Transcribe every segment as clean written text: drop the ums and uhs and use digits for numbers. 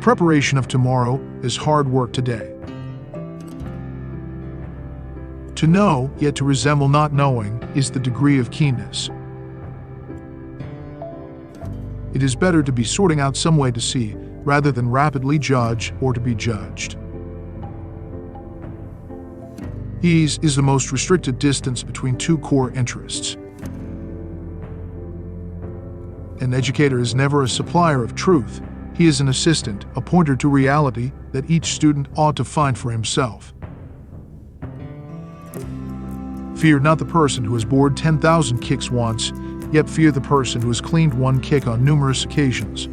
preparation of tomorrow is hard work today. To know, yet to resemble not knowing, is the degree of keenness. It is better to be sorting out some way to see, rather than rapidly judge or to be judged. Ease is the most restricted distance between two core interests. An educator is never a supplier of truth. He is an assistant, a pointer to reality that each student ought to find for himself. Fear not the person who has bored 10,000 kicks once, yet fear the person who has cleaned one kick on numerous occasions.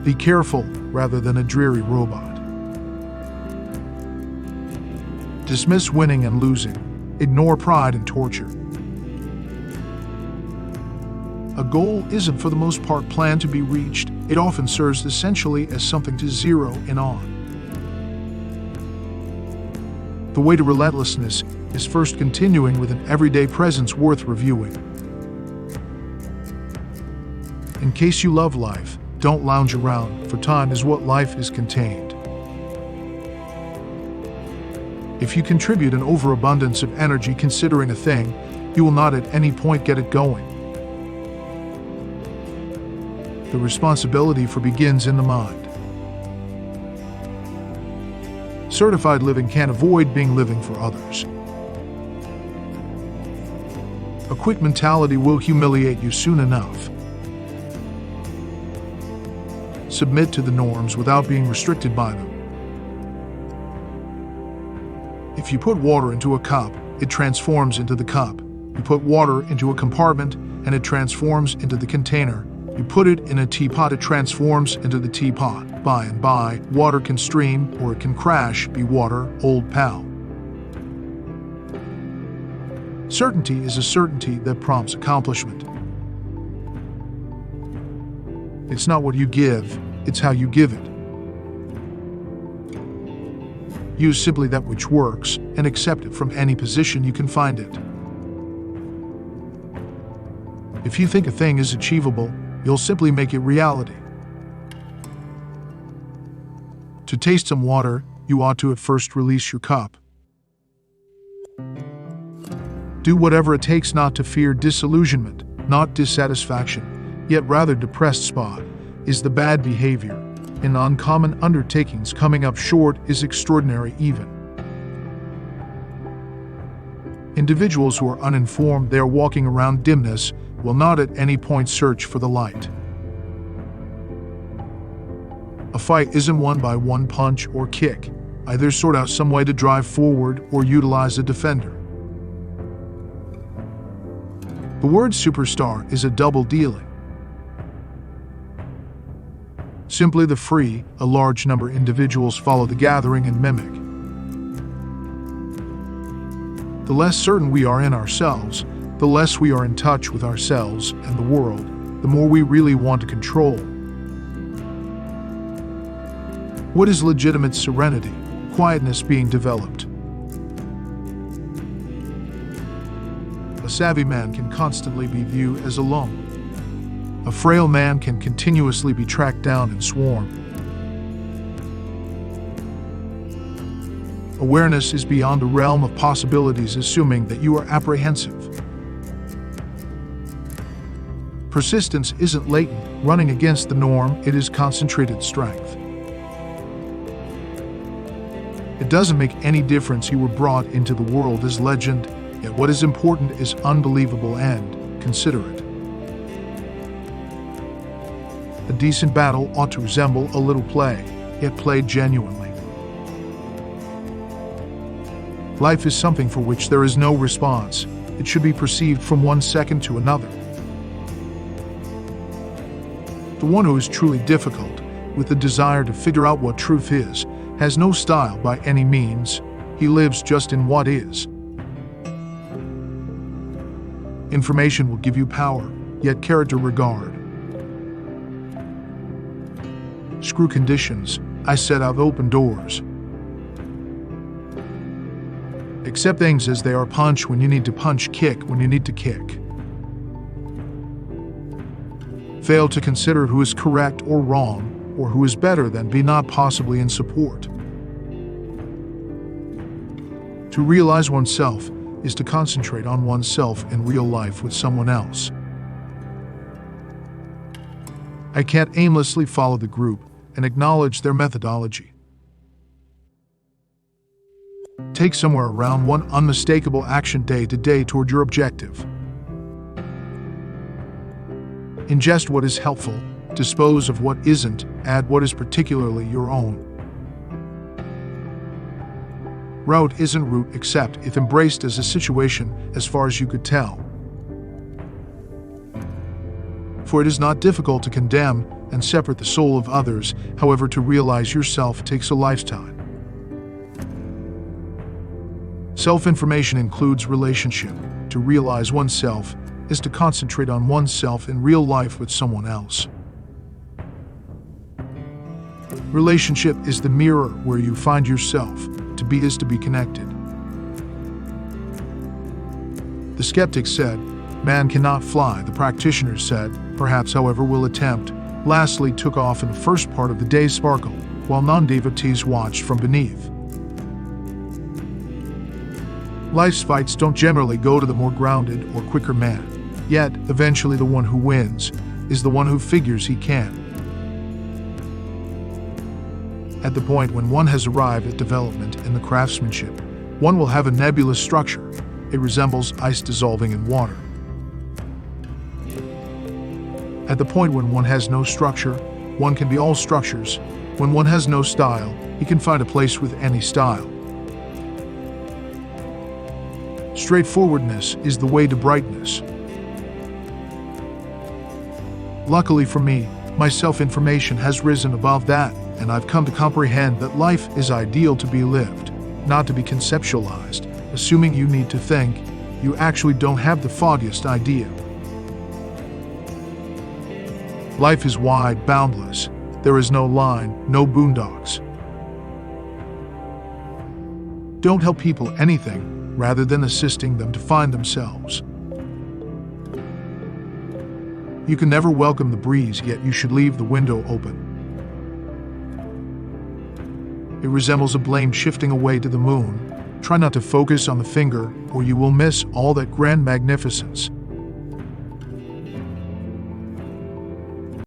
Be careful rather than a dreary robot. Dismiss winning and losing. Ignore pride and torture. A goal isn't for the most part planned to be reached. It often serves essentially as something to zero in on. The way to relentlessness is first continuing with an everyday presence worth reviewing. In case you love life, don't lounge around, for time is what life is contained. If you contribute an overabundance of energy considering a thing, you will not at any point get it going. The responsibility for begins in the mind. Certified living can't avoid being living for others. A quit mentality will humiliate you soon enough. Submit to the norms without being restricted by them. If you put water into a cup, it transforms into the cup. You put water into a compartment, and it transforms into the container. You put it in a teapot, it transforms into the teapot. By and by, water can stream, or it can crash. Be water, old pal. Certainty is a certainty that prompts accomplishment. It's not what you give, it's how you give it. Use simply that which works, and accept it from any position you can find it. If you think a thing is achievable, you'll simply make it reality. To taste some water, you ought to at first release your cup. Do whatever it takes not to fear disillusionment, not dissatisfaction, yet rather depressed spot, is the bad behavior. In uncommon undertakings, coming up short is extraordinary even. Individuals who are uninformed they are walking around dimness will not at any point search for the light. A fight isn't won by one punch or kick. Either sort out some way to drive forward or utilize a defender. The word superstar is a double dealing. Simply the free, a large number of individuals follow the gathering and mimic. The less certain we are in ourselves, the less we are in touch with ourselves and the world, the more we really want to control. What is legitimate serenity? Quietness being developed. A savvy man can constantly be viewed as alone. A frail man can continuously be tracked down and swarm. Awareness is beyond the realm of possibilities, assuming that you are apprehensive. Persistence isn't latent, running against the norm, it is concentrated strength. It doesn't make any difference you were brought into the world as legend, yet what is important is unbelievable and considerate. A decent battle ought to resemble a little play, yet played genuinely. Life is something for which there is no response. It should be perceived from one second to another. The one who is truly difficult, with the desire to figure out what truth is, has no style by any means. He lives just in what is. Information will give you power, yet character regard. Screw conditions, I set out open doors. Accept things as they are, punch when you need to punch, kick when you need to kick. Fail to consider who is correct or wrong, or who is better than be not possibly in support. To realize oneself is to concentrate on oneself in real life with someone else. I can't aimlessly follow the group and acknowledge their methodology. Take somewhere around one unmistakable action day to day toward your objective. Ingest what is helpful, dispose of what isn't, add what is particularly your own. Route isn't route except if embraced as a situation as far as you could tell. For it is not difficult to condemn and separate the soul of others, however, to realize yourself takes a lifetime. Self-information includes relationship. To realize oneself is to concentrate on oneself in real life with someone else. Relationship is the mirror where you find yourself. To be is to be connected. The skeptic said, "Man cannot fly." The practitioner said, "Perhaps, however, will attempt." Lastly, took off in the first part of the day's sparkle, while non-devotees watched from beneath. Life's fights don't generally go to the more grounded or quicker man. Yet, eventually the one who wins is the one who figures he can. At the point when one has arrived at development in the craftsmanship, one will have a nebulous structure. It resembles ice dissolving in water. At the point when one has no structure, one can be all structures. When one has no style, he can find a place with any style. Straightforwardness is the way to brightness. Luckily for me, my self-information has risen above that, and I've come to comprehend that life is ideal to be lived, not to be conceptualized. Assuming you need to think, you actually don't have the foggiest idea. Life is wide, boundless. There is no line, no boondocks. Don't help people anything, rather than assisting them to find themselves. You can never welcome the breeze, yet you should leave the window open. It resembles a blame shifting away to the moon. Try not to focus on the finger, or you will miss all that grand magnificence.